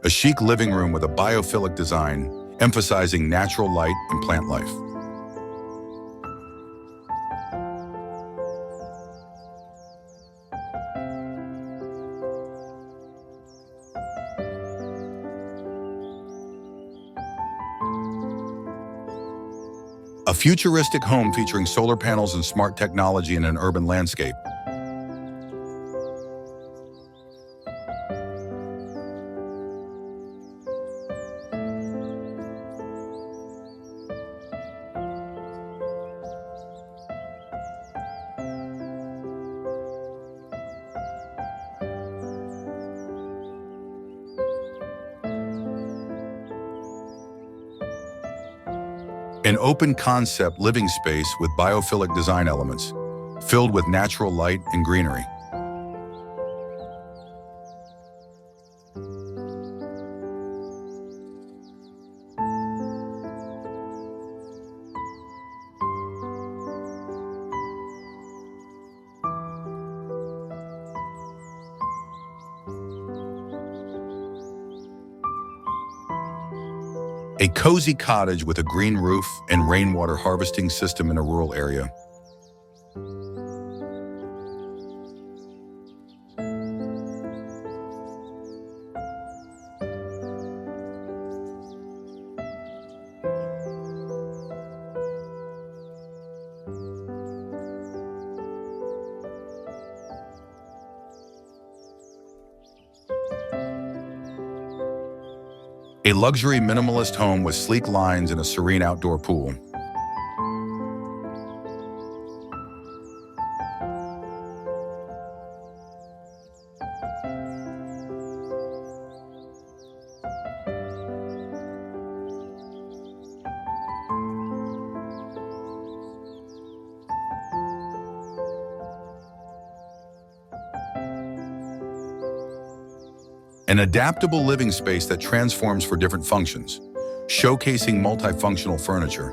a chic living room with a biophilic design, emphasizing natural light and plant life. A futuristic home featuring solar panels and smart technology in an urban landscape. An open-concept living space with biophilic design elements, filled with natural light and greenery. A cozy cottage with a green roof and rainwater harvesting system in a rural area. A luxury minimalist home with sleek lines and a serene outdoor pool. An adaptable living space that transforms for different functions, showcasing multifunctional furniture.